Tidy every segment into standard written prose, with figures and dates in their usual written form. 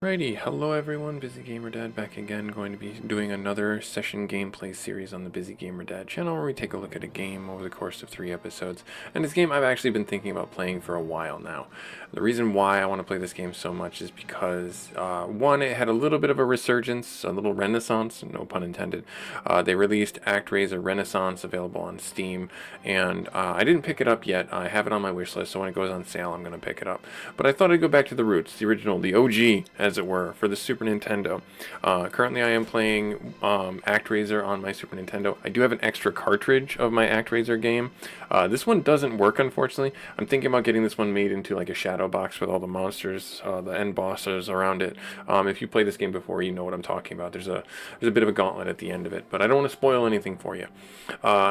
Righty, hello everyone, Busy Gamer Dad back again, going to be doing another session gameplay series on the Busy Gamer Dad channel where we take a look at a game over the course of 3 episodes. And this game I've actually been thinking about playing for a while now. The reason why I want to play this game so much is because, one, it had a little bit of a resurgence, a little renaissance, no pun intended. They released Actraiser Renaissance available on Steam, and I didn't pick it up yet. I have it on my wish list, so when it goes on sale I'm going to pick it up. But I thought I'd go back to the roots, the original, the OG, as it were, for the Super Nintendo. Currently I am playing Actraiser on my Super Nintendo. I do have an extra cartridge of my Actraiser game. This one doesn't work, unfortunately. I'm thinking about getting this one made into like a shadow box with all the monsters, the end bosses around it. If you played this game before, you know what I'm talking about. There's a bit of a gauntlet at the end of it, but I don't want to spoil anything for you.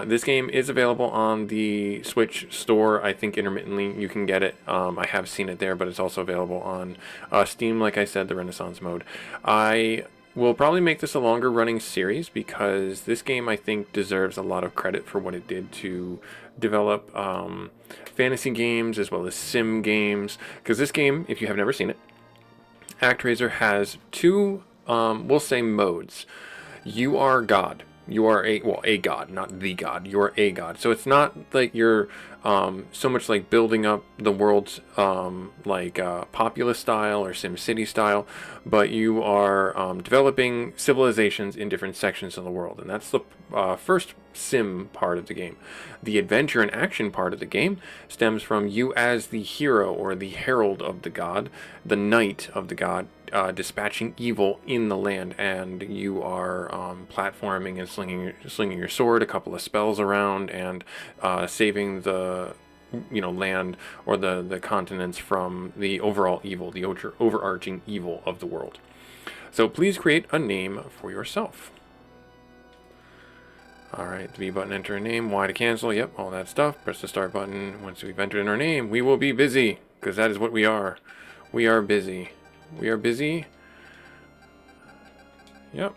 This game is available on the Switch store. I think intermittently you can get it. I have seen it there, but it's also available on Steam, like I said, the Renaissance mode. I will probably make this a longer running series because this game, I think, deserves a lot of credit for what it did to develop fantasy games as well as sim games. Because this game, if you have never seen it, Actraiser has two, we'll say, modes. You are God. You are a god, not the god. You are a god. So it's not like you're so much like building up the world's like Populous style or SimCity style, but you are developing civilizations in different sections of the world, and that's the first sim part of the game. The adventure and action part of the game stems from you as the hero or the herald of the god, the knight of the god, dispatching evil in the land, and you are platforming and slinging your sword, a couple of spells around, and saving the land or the continents from the overall evil, the overarching evil of the world. So please create a name for yourself. Alright, the B button, enter a name, Y to cancel, yep, all that stuff. Press the start button. Once we've entered in our name, we will be busy, because that is what we are. We are busy. We are busy. Yep.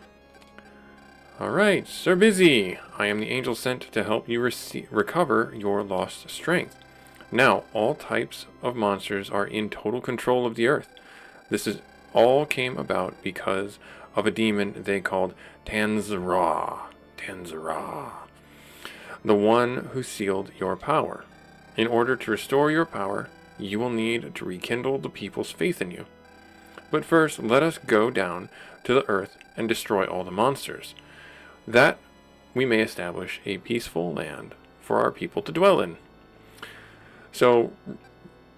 Alright, Sir Busy. I am the angel sent to help you recover your lost strength. Now, all types of monsters are in total control of the earth. This is all came about because of a demon they called Tanzara. Tanzara. The one who sealed your power. In order to restore your power, you will need to rekindle the people's faith in you. But first, let us go down to the earth and destroy all the monsters, that we may establish a peaceful land for our people to dwell in. So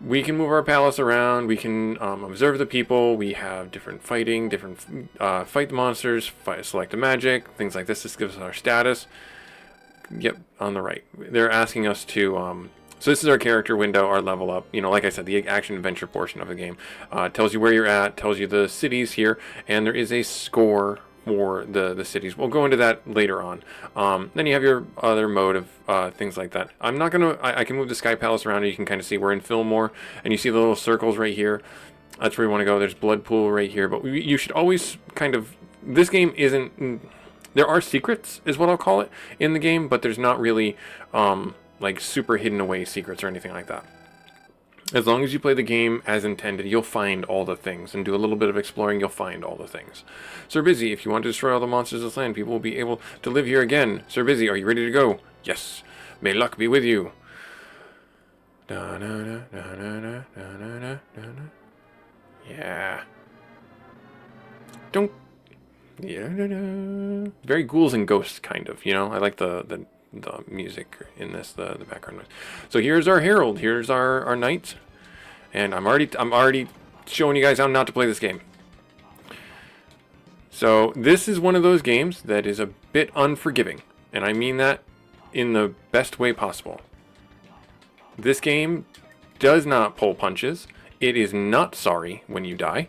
we can move our palace around, we can observe the people, we have different fight the monsters, select the magic, things like this. This gives us our status. Yep, on the right. They're asking us to... So this is our character window, our level up. Like I said, the action adventure portion of the game tells you where you're at, tells you the cities here, and there is a score for the cities. We'll go into that later on. Then you have your other mode of things like that. I'm not gonna. I can move the Sky Palace around, and you can kind of see we're in Fillmore, and you see the little circles right here. That's where you want to go. There's Blood Pool right here, but you should always kind of. This game isn't. There are secrets, is what I'll call it, in the game, but there's not really like super hidden away secrets or anything like that. As long as you play the game as intended, you'll find all the things, and do a little bit of exploring, you'll find all the things. Sir Busy, if you want to destroy all the monsters of this land, people will be able to live here again. Sir Busy, are you ready to go? Yes. May luck be with you. Yeah. Don't. Yeah. Very ghouls and ghosts, kind of. I like the music in this, the background noise. So here's our herald, here's our knight, and I'm already showing you guys how not to play this game. So this is one of those games that is a bit unforgiving, and I mean that in the best way possible. This game does not pull punches. It is not sorry when you die.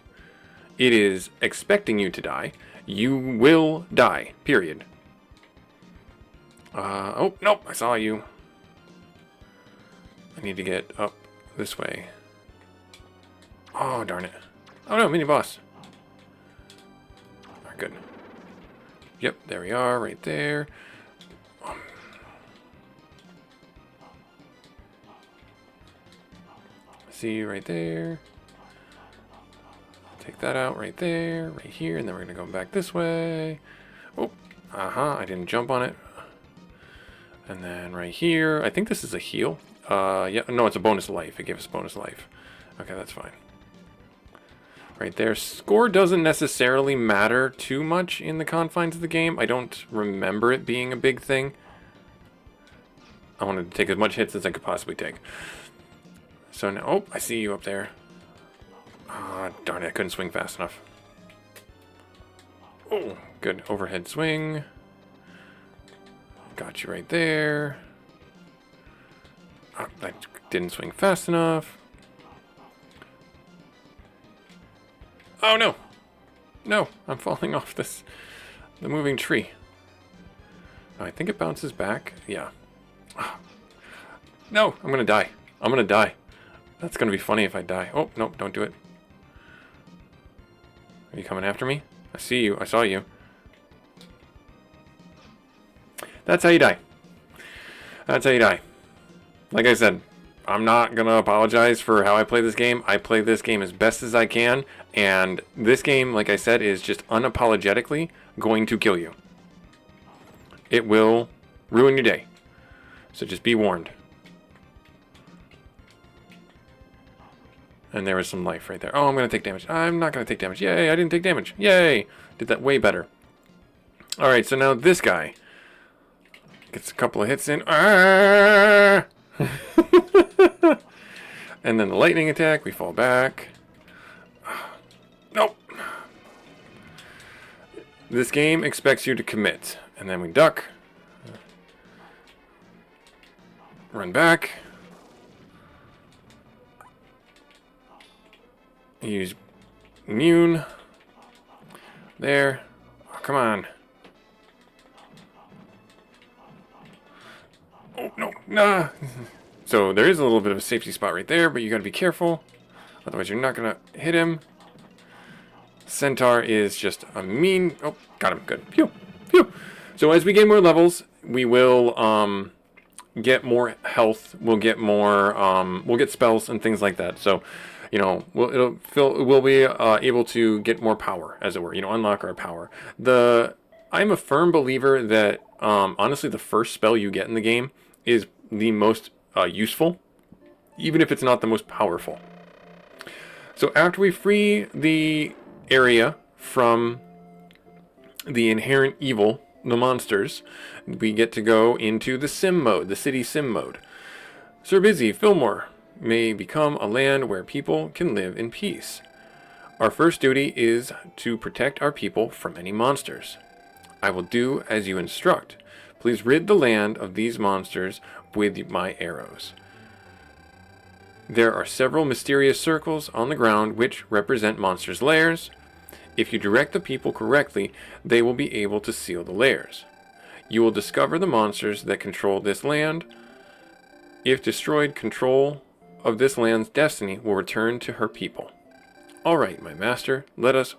It is expecting you to die. You will die, period. Oh, nope, I saw you. I need to get up this way. Oh, darn it. Oh no, mini boss. Alright, good. Yep, there we are, right there. See you right there. Take that out right there, right here, and then we're going to go back this way. Oh, I didn't jump on it. And then right here, I think this is a heal. Yeah, no, it's a bonus life. It gives us bonus life. Okay, that's fine. Right there. Score doesn't necessarily matter too much in the confines of the game. I don't remember it being a big thing. I wanted to take as much hits as I could possibly take. So now, oh, I see you up there. Ah, darn it, I couldn't swing fast enough. Oh, good. Overhead swing. Got you right there. Oh, I didn't swing fast enough. Oh, no. No, I'm falling off the moving tree. Oh, I think it bounces back. Yeah. Oh. No, I'm going to die. I'm going to die. That's going to be funny if I die. Oh, no, don't do it. Are you coming after me? I see you. I saw you. That's how you die. That's how you die. Like I said, I'm not going to apologize for how I play this game. I play this game as best as I can. And this game, like I said, is just unapologetically going to kill you. It will ruin your day. So just be warned. And there was some life right there. Oh, I'm going to take damage. I'm not going to take damage. Yay, I didn't take damage. Yay. Did that way better. All right, so now this guy gets a couple of hits in. And then the lightning attack. We fall back. Nope. This game expects you to commit. And then we duck. Run back. Use immune. There. Oh, come on. Oh, no. Nah. So there is a little bit of a safety spot right there, but you got to be careful. Otherwise, you're not going to hit him. Centaur is just a mean... Oh, got him. Good. Phew. Phew. So as we gain more levels, we will get more health. We'll get more... we'll get spells and things like that. So... You know, we'll be able to get more power, as it were. You know, unlock our power. I'm a firm believer that honestly, the first spell you get in the game is the most useful, even if it's not the most powerful. So after we free the area from the inherent evil, the monsters, we get to go into the sim mode, the city sim mode. Sir Busy, Fillmore may become a land where people can live in peace. Our first duty is to protect our people from any monsters. I will do as you instruct. Please rid the land of these monsters with my arrows. There are several mysterious circles on the ground which represent monsters' lairs. If you direct the people correctly, they will be able to seal the lairs. You will discover the monsters that control this land. If destroyed, control of this land's destiny will return to her people. All right, my master, let us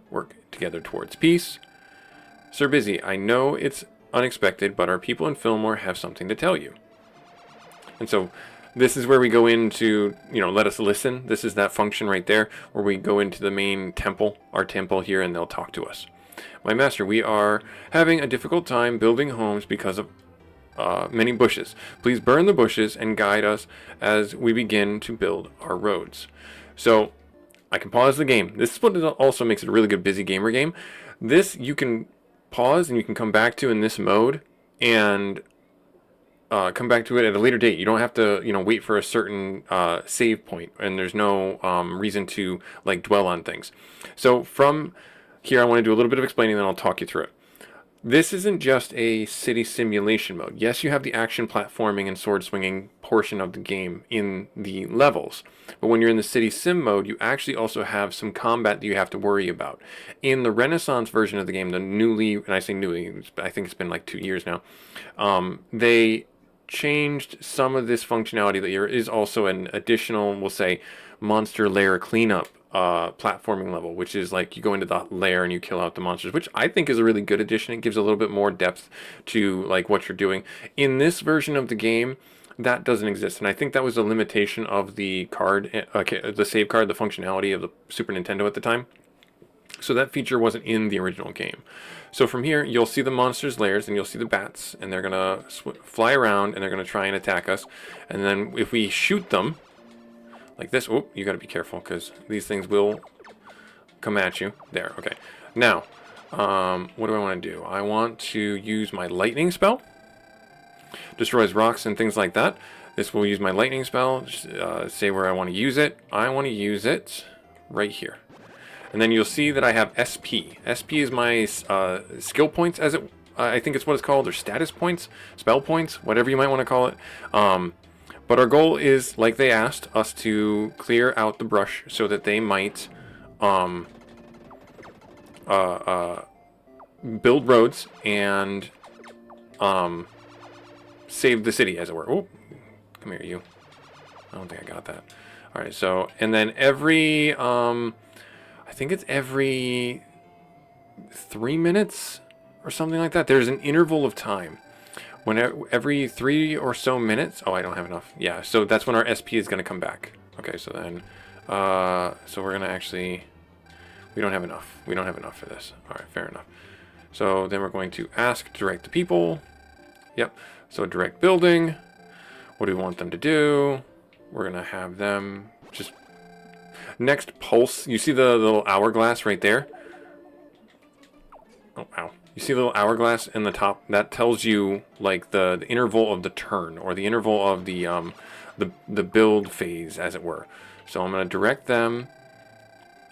work together towards peace. Sir Busy, I know it's unexpected, but our people in Fillmore have something to tell you. And so this is where we go into, you know, let us listen. This is that function right there where we go into the main temple, our temple here, and they'll talk to us. My master, we are having a difficult time building homes because of many bushes. Please burn the bushes and guide us as we begin to build our roads. So I can pause the game. This is what also makes it a really good busy gamer game. This you can pause and you can come back to in this mode and come back to it at a later date. You don't have to, you know, wait for a certain save point, and there's no reason to like dwell on things. So from here, I want to do a little bit of explaining, then I'll talk you through it. This isn't just a city simulation mode. Yes, you have the action platforming and sword swinging portion of the game in the levels. But when you're in the city sim mode, you actually also have some combat that you have to worry about. In the Renaissance version of the game, the newly, and I say newly, I think it's been like 2 years now, they changed some of this functionality. There is also an additional, we'll say, monster lair cleanup platforming level, which is like you go into the lair and you kill out the monsters, which I think is a really good addition. It gives a little bit more depth to like what you're doing. In this version of the game, that doesn't exist. And I think that was a limitation of the card, the save card, the functionality of the Super Nintendo at the time. So that feature wasn't in the original game. So from here, you'll see the monsters' lairs, and you'll see the bats, and they're gonna fly around, and they're gonna try and attack us. And then if we shoot them, like this, oh, you gotta be careful, because these things will come at you. There, okay. Now, what do I want to do? I want to use my lightning spell. Destroys rocks and things like that. This will use my lightning spell. Just, say where I want to use it. I want to use it right here. And then you'll see that I have SP. SP is my skill points, as it I think it's what it's called, or status points, spell points, whatever you might want to call it. But our goal is, like they asked us, to clear out the brush so that they might build roads and save the city, as it were. Oh, come here, you. I don't think I got that. All right, so, and then every I think it's every 3 minutes or something like that. There's an interval of time. Every 3 or so minutes. Oh, I don't have enough. Yeah, so that's when our SP is going to come back. Okay, so then, so we're going to actually, we don't have enough. We don't have enough for this. All right, fair enough. So then we're going to ask, direct the people. Yep, so direct building. What do we want them to do? We're going to have them just next pulse. You see the little hourglass right there? Oh, ow. You see the little hourglass in the top? That tells you like the interval of the turn, or the interval of the build phase, as it were. So I'm going to direct them.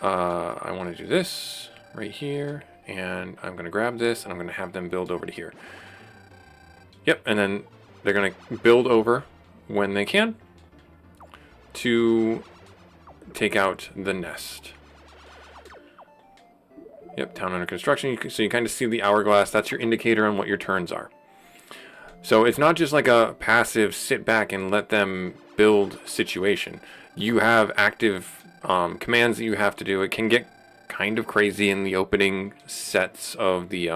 I want to do this right here, and I'm going to grab this, and I'm going to have them build over to here. Yep, and then they're going to build over when they can to take out the nest. Yep, town under construction. So you kind of see the hourglass. That's your indicator on what your turns are. So it's not just like a passive sit back and let them build situation. You have active commands that you have to do. It can get kind of crazy in the opening sets of the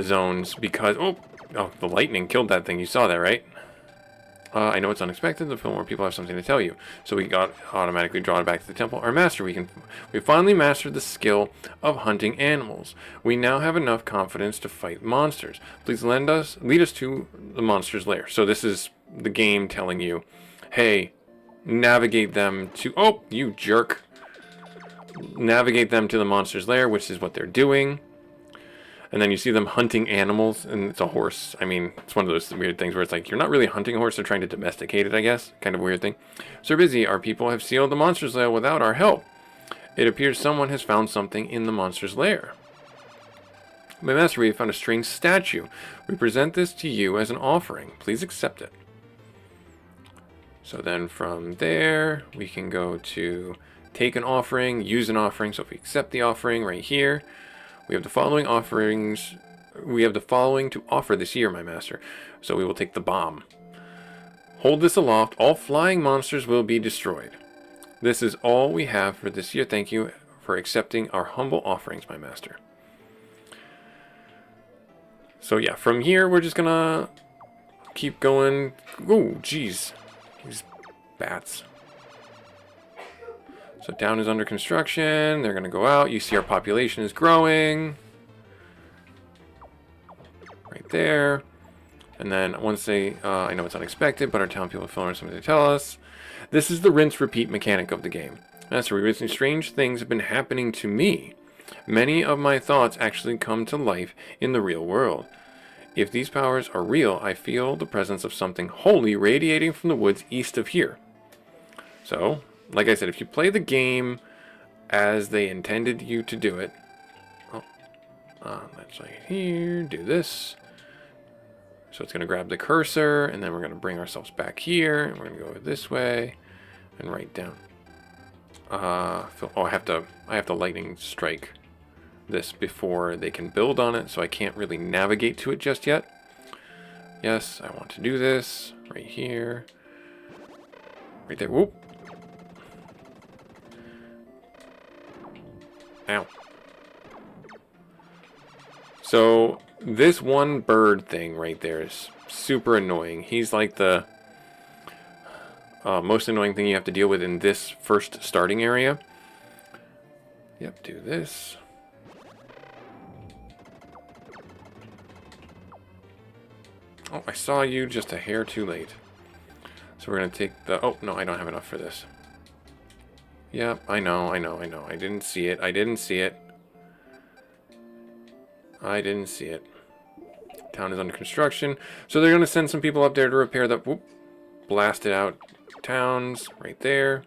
zones because oh, the lightning killed that thing. You saw that, right? I know it's unexpected. The more people have something to tell you. So we got automatically drawn back to the temple. Our master, we finally mastered the skill of hunting animals. We now have enough confidence to fight monsters. Please lead us to the monster's lair. So this is the game telling you, hey, navigate them to, oh, you jerk. Navigate them to the monster's lair, which is what they're doing. And then you see them hunting animals, and it's a horse. I mean, it's one of those weird things where it's like, you're not really hunting a horse, they're trying to domesticate it, I guess. Kind of weird thing. Sir Busy, our people have sealed the monster's lair without our help. It appears someone has found something in the monster's lair. My master, we have found a strange statue. We present this to you as an offering. Please accept it. So then from there, we can go to take an offering, use an offering. So if we accept the offering right here, we have the following offerings. We have the following to offer this year, my master. So we will take the bomb. Hold this aloft. All flying monsters will be destroyed. This is all we have for this year. Thank you for accepting our humble offerings, my master. So yeah, from here, we're just gonna keep going. Oh, geez. These bats. So town is under construction. They're going to go out. You see our population is growing. Right there. And then once they, I know it's unexpected, but our town people have something to tell us. This is the rinse-repeat mechanic of the game. Master, recently strange things have been happening to me. Many of my thoughts actually come to life in the real world. If these powers are real, I feel the presence of something holy radiating from the woods east of here. So, like I said, if you play the game as they intended you to do it, let's right here, do this. So it's going to grab the cursor, and then we're going to bring ourselves back here, and we're going to go this way, and write down. I have to lightning strike this before they can build on it, so I can't really navigate to it just yet. Yes, I want to do this right here, right there. Whoop. Ow. So this one bird thing right there is super annoying. He's like the most annoying thing you have to deal with in this first starting area. Yep, do this. Oh, I saw you just a hair too late. So we're going to take the... Oh, no, I don't have enough for this. Yep, I know. I didn't see it. I didn't see it. Town is under construction. So they're going to send some people up there to repair the... Whoop, blasted out towns right there.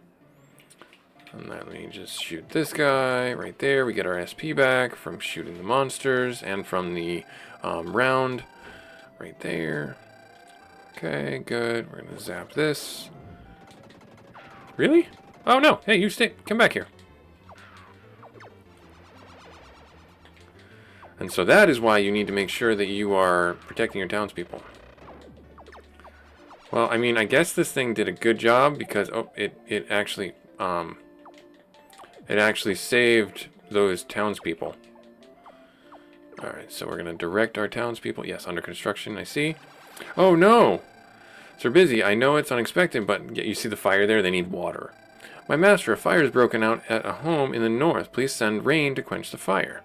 And then we just shoot this guy right there. We get our SP back from shooting the monsters and from the round right there. Okay, good. We're going to zap this. Really? Oh, no. Hey, you stay. Come back here. And so that is why you need to make sure that you are protecting your townspeople. Well, I mean, I guess this thing did a good job because, oh, it actually saved those townspeople. Alright, so we're going to direct our townspeople. Yes, under construction, I see. Oh, no! Sir Busy, I know it's unexpected, but you see the fire there? They need water. My master, a fire has broken out at a home in the north. Please send rain to quench the fire.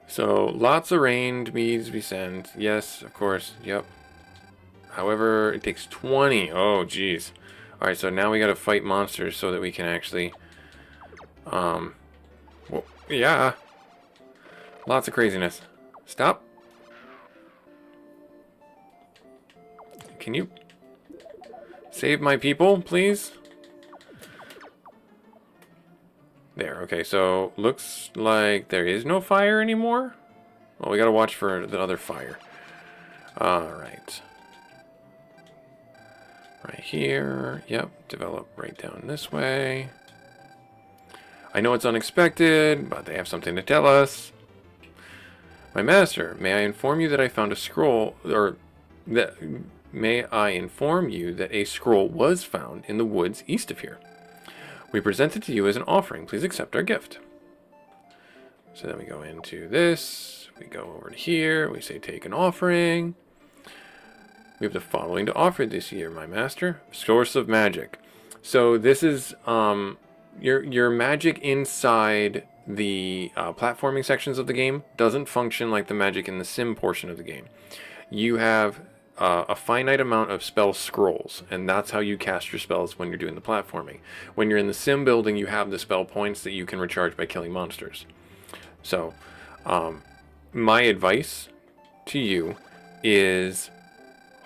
So, lots of rain needs to be sent. Yes, of course. Yep. However, it takes 20. Oh, jeez. Alright, so now we gotta fight monsters so that we can actually... Well, yeah. Lots of craziness. Stop. Can you save my people, please? There, okay, so looks like there is no fire anymore. Well, we gotta watch for the other fire. Alright. Right here. Yep, develop right down this way. I know it's unexpected, but they have something to tell us. My master, may I inform you that I found a scroll, or that... May I inform you that a scroll was found in the woods east of here. We present it to you as an offering. Please accept our gift. So then we go into this. We go over to here. We say take an offering. We have the following to offer this year, my master. Source of magic. So this is your magic inside the platforming sections of the game doesn't function like the magic in the sim portion of the game. You have a finite amount of spell scrolls, and that's how you cast your spells when you're doing the platforming. When you're in the sim building, you have the spell points that you can recharge by killing monsters. So, my advice to you is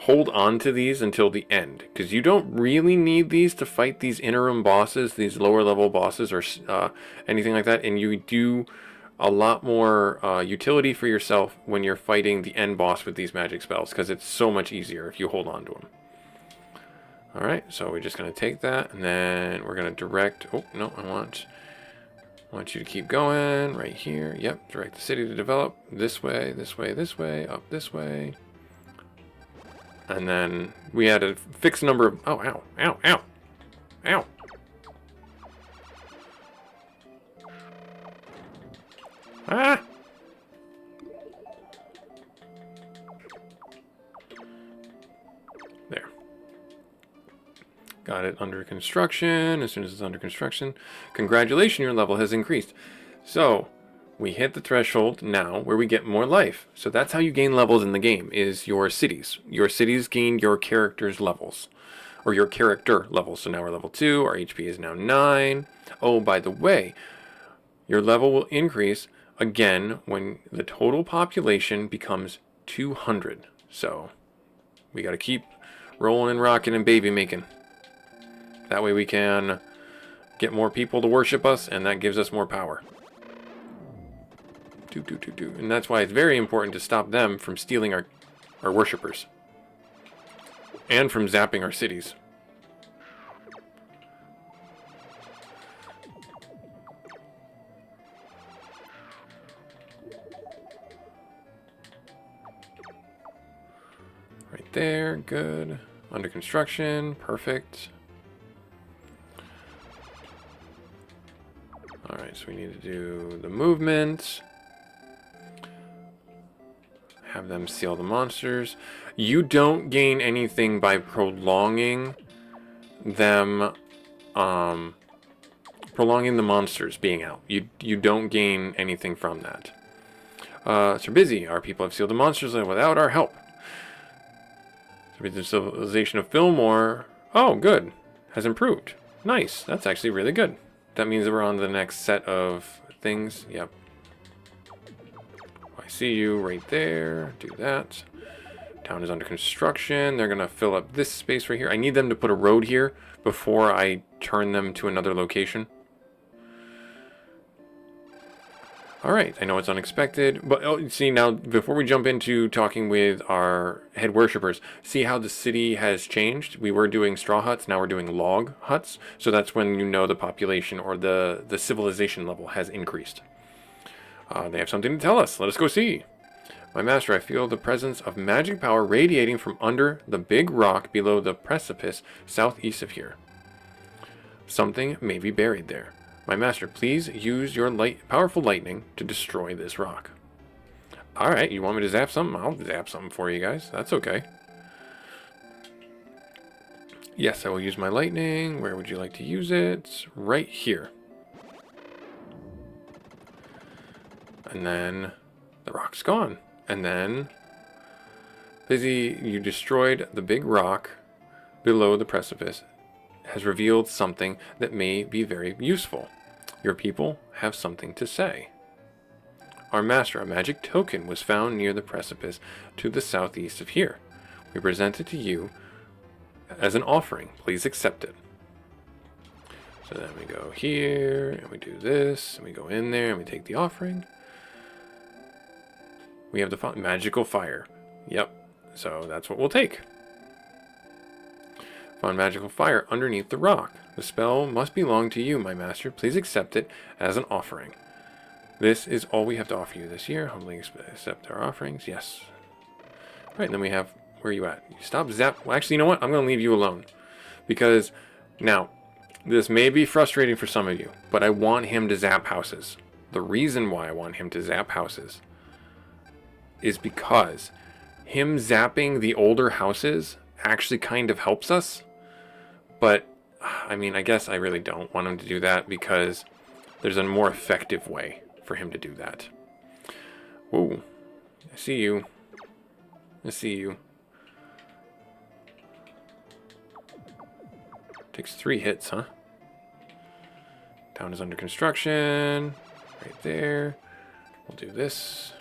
hold on to these until the end, because you don't really need these to fight these interim bosses, these lower level bosses, or anything like that, and you do a lot more utility for yourself when you're fighting the end boss with these magic spells, because it's so much easier if you hold on to them. Alright, so we're just going to take that, and then we're going to direct... Oh, no, I want you to keep going right here. Yep, direct the city to develop this way, this way, this way, up this way. And then we had a fixed number of... Oh, ow, ow, ow, ow. Ah! There. Got it under construction. As soon as it's under construction. Congratulations, your level has increased. So, we hit the threshold now where we get more life. So that's how you gain levels in the game, is your cities. Your cities gain your character's levels. Or your character levels. So now we're level 2. Our HP is now 9. Oh, by the way, your level will increase again when the total population becomes 200. So we got to keep rolling and rocking and baby making. That way we can get more people to worship us, and that gives us more power. And that's why it's very important to stop them from stealing our worshippers. And from zapping our cities. Right there, good. Under construction, perfect. Alright, so we need to do the movement. Have them seal the monsters. You don't gain anything by prolonging them, prolonging the monsters being out. You don't gain anything from that. Sir Busy, our people have sealed the monsters without our help. The civilization of Fillmore, oh, good, has improved. Nice, that's actually really good. That means that we're on the next set of things. Yep. I see you right there. Do that. Town is under construction. They're going to fill up this space right here. I need them to put a road here before I turn them to another location. Alright, I know it's unexpected, but see now, before we jump into talking with our head worshippers, see how the city has changed? We were doing straw huts, now we're doing log huts, so that's when you know the population or the civilization level has increased. They have something to tell us, let us go see. My master, I feel the presence of magic power radiating from under the big rock below the precipice southeast of here. Something may be buried there. My master, please use your powerful lightning to destroy this rock. Alright, you want me to zap something? I'll zap something for you guys. That's okay. Yes, I will use my lightning. Where would you like to use it? Right here. And then the rock's gone. And then, Busy, you destroyed the big rock below the precipice. Has revealed something that may be very useful. Your people have something to say. Our master, a magic token, was found near the precipice to the southeast of here. We present it to you as an offering. Please accept it. So then we go here, and we do this, and we go in there, and we take the offering. We have the magical fire. Yep, so that's what we'll take. Found magical fire underneath the rock. The spell must belong to you, my master. Please accept it as an offering. This is all we have to offer you this year. Humbly accept our offerings. Yes. Alright, and then we have... Where are you at? Stop zap... Well, actually, you know what? I'm going to leave you alone. Because, now, this may be frustrating for some of you, but I want him to zap houses. The reason why I want him to zap houses is because him zapping the older houses actually kind of helps us. But, I mean, I guess I really don't want him to do that because there's a more effective way for him to do that. Whoa. I see you. I see you. Takes 3 hits, huh? Town is under construction. Right there. We'll do this.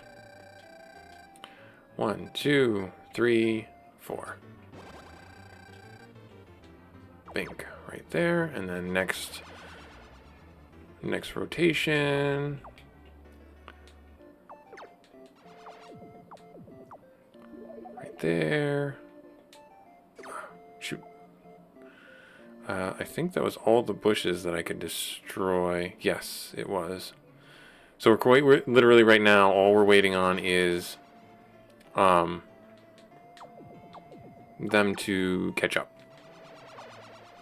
1, 2, 3, 4. Bink, right there, and then next rotation. Right there. Shoot. I think that was all the bushes that I could destroy. Yes, it was. So we're literally right now, all we're waiting on is them to catch up.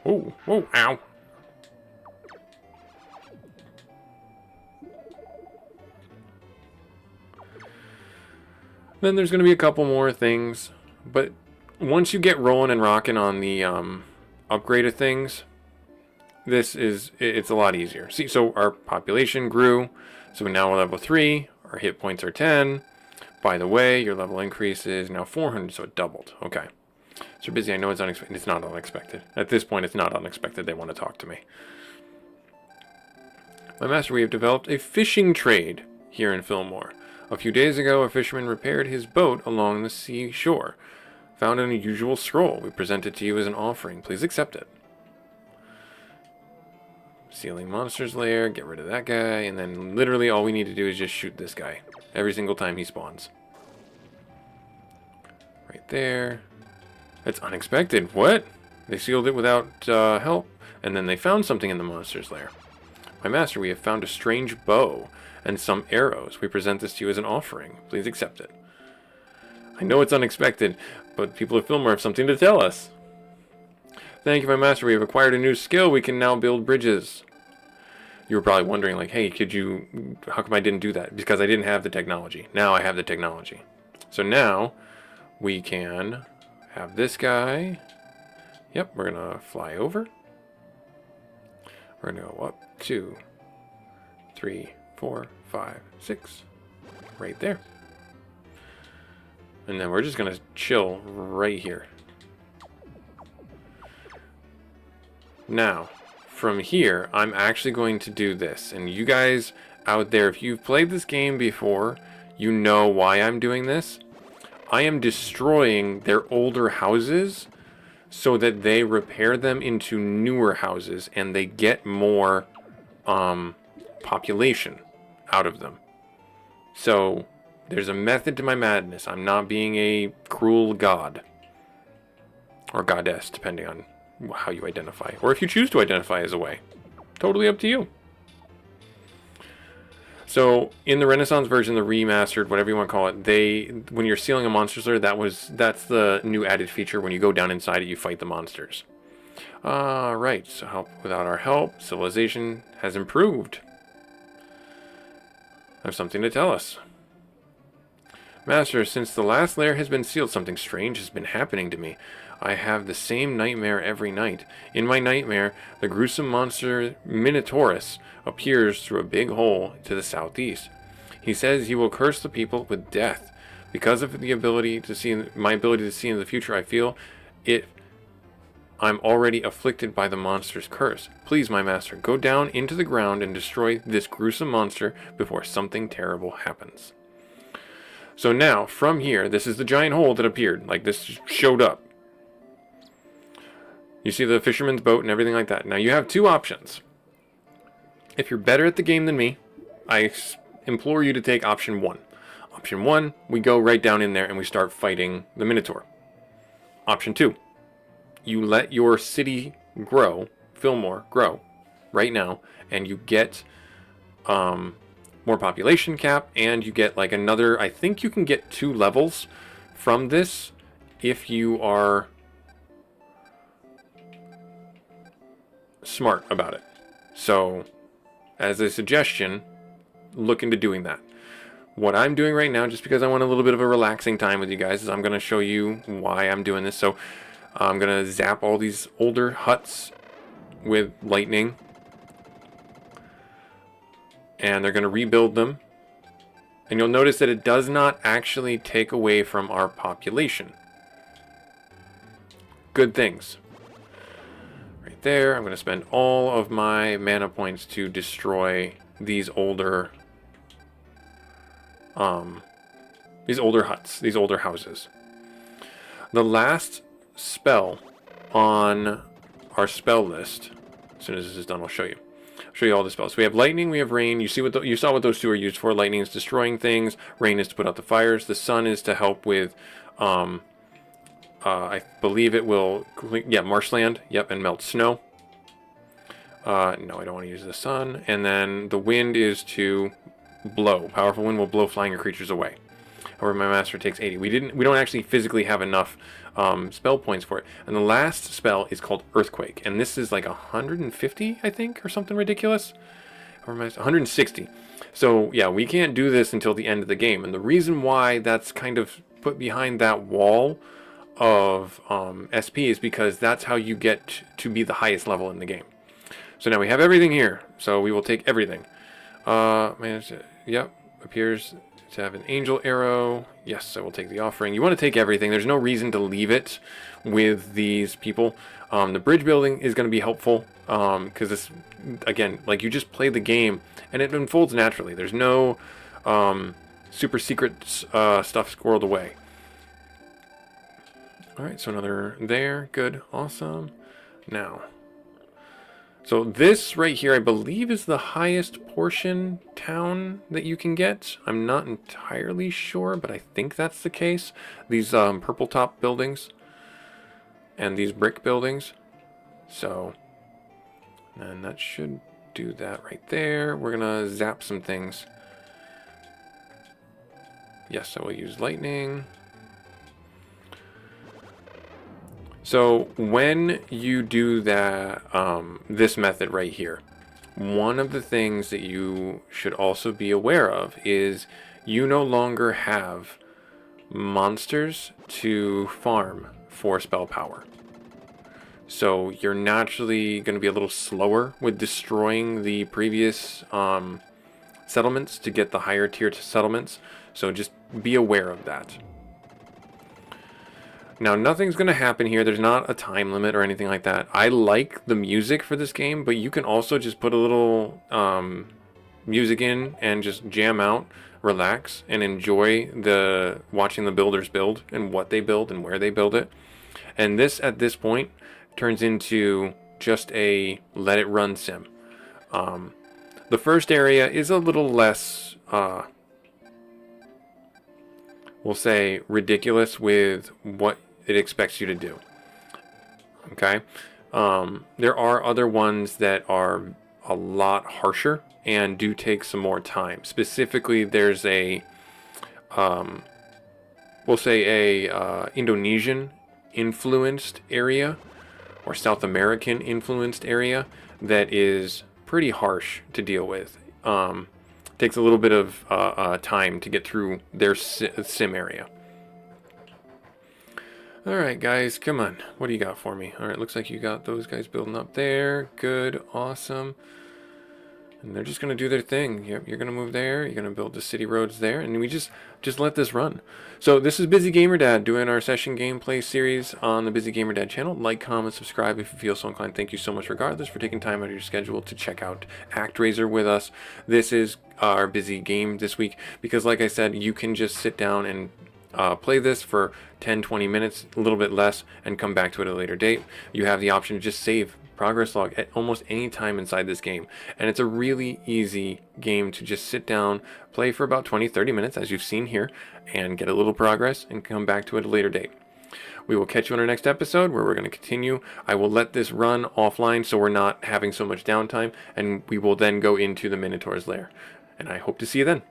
Oh, whoa, ow. Then there's going to be a couple more things, but once you get rolling and rocking on the upgraded things, it's a lot easier. See, so our population grew, so now we're level 3, our hit points are 10. By the way, your level increase is now 400, so it doubled. Okay. So Busy, I know it's unexpected. It's not unexpected. At this point, it's not unexpected. They want to talk to me. My master, we have developed a fishing trade here in Fillmore. A few days ago, a fisherman repaired his boat along the seashore. Found an unusual scroll. We present it to you as an offering. Please accept it. Sealing monster's lair. Get rid of that guy. And then literally all we need to do is just shoot this guy. Every single time he spawns. Right there. That's unexpected. What? They sealed it without help. And then they found something in the monster's lair. My master, we have found a strange bow and some arrows. We present this to you as an offering. Please accept it. I know it's unexpected, but people of Fillmore have something to tell us. Thank you, my master. We have acquired a new skill. We can now build bridges. You were probably wondering, like, hey, how come I didn't do that? Because I didn't have the technology. Now I have the technology. So now we can have this guy. Yep, we're gonna fly over. We're gonna go up 2, 3, 4, 5, 6. Right there. And then we're just gonna chill right here. Now, from here, I'm actually going to do this. And you guys out there, if you've played this game before, you know why I'm doing this. I am destroying their older houses so that they repair them into newer houses and they get more population out of them. So there's a method to my madness. I'm not being a cruel god or goddess, depending on how you identify, or if you choose to identify as a way. Totally up to you. So in the Renaissance version, the remastered, whatever you want to call it, when you're sealing a monster's lair, that's the new added feature. When you go down inside it, you fight the monsters. Right. So without our help, civilization has improved. Have something to tell us. Master, since the last lair has been sealed, something strange has been happening to me. I have the same nightmare every night. In my nightmare, the gruesome monster Minotaurus appears through a big hole to the southeast. He says he will curse the people with death. Because of the ability to see, my ability to see in the future, I feel it. I'm already afflicted by the monster's curse. Please, my master, go down into the ground and destroy this gruesome monster before something terrible happens. So now, from here, this is the giant hole that appeared. Like, this showed up. You see the fisherman's boat and everything like that. Now, you have two options. If you're better at the game than me, I implore you to take option 1. Option 1, we go right down in there and we start fighting the Minotaur. Option 2, you let your city grow, Fillmore grow, right now, and you get more population cap, and you get like another, I think you can get 2 levels from this if you are smart about it. So, as a suggestion, look into doing that. What I'm doing right now, just because I want a little bit of a relaxing time with you guys, is I'm going to show you why I'm doing this. So, I'm going to zap all these older huts with lightning. And they're going to rebuild them. And you'll notice that it does not actually take away from our population. Good things. Right there, I'm going to spend all of my mana points to destroy these older huts, these older houses. The last spell on our spell list, as soon as this is done, I'll show you. Show you all the spells. So we have lightning, we have rain. You saw what those two are used for. Lightning is destroying things. Rain is to put out the fires. The sun is to help with, I believe it will, marshland. Yep, and melt snow. No, I don't want to use the sun. And then the wind is to blow. Powerful wind will blow flying creatures away. However, my master takes 80. We don't actually physically have enough spell points for it. And the last spell is called Earthquake, and this is like 150, I think, or something ridiculous. 160. So yeah, we can't do this until the end of the game. And the reason why that's kind of put behind that wall of SP is because that's how you get to be the highest level in the game. So now we have everything here. So we will take everything. Yep, appears to have an angel arrow. Yes, I will take the offering. You want to take everything. There's no reason to leave it with these people. The bridge building is going to be helpful because this, again, like you just play the game and it unfolds naturally. There's no super secret stuff squirreled away. All right, so another there. Good, awesome. Now, so this right here, I believe, is the highest portion town that you can get. I'm not entirely sure, but I think that's the case. These purple top buildings and these brick buildings. So, and that should do that right there. We're gonna zap some things. Yes, I will use lightning. So when you do that, this method right here, one of the things that you should also be aware of is you no longer have monsters to farm for spell power. So you're naturally going to be a little slower with destroying the previous settlements to get the higher tier settlements. So just be aware of that. Now, nothing's going to happen here. There's not a time limit or anything like that. I like the music for this game, but you can also just put a little music in and just jam out, relax, and enjoy watching the builders build and what they build and where they build it. And this, at this point, turns into just a let it run sim. The first area is a little less, we'll say, ridiculous with what it expects you to do. Okay? There are other ones that are a lot harsher and do take some more time. Specifically, there's a, we'll say a Indonesian influenced area or South American influenced area that is pretty harsh to deal with. Takes a little bit of time to get through their sim area. Alright guys, come on. What do you got for me? Alright, looks like you got those guys building up there. Good, awesome. And they're just going to do their thing. Yep, you're going to move there. You're going to build the city roads there. And we just let this run. So this is Busy Gamer Dad doing our session gameplay series on the Busy Gamer Dad channel. Like, comment, subscribe if you feel so inclined. Thank you so much regardless for taking time out of your schedule to check out Actraiser with us. This is our busy game this week because, like I said, you can just sit down and play this for 10-20 minutes, a little bit less, and come back to it at a later date. You have the option to just save progress log at almost any time inside this game, and it's a really easy game to just sit down, play for about 20-30 minutes as you've seen here, and get a little progress and come back to it at a later date. We will catch you on our next episode where we're going to continue. I will let this run offline so we're not having so much downtime, and we will then go into the Minotaur's lair, and I hope to see you then.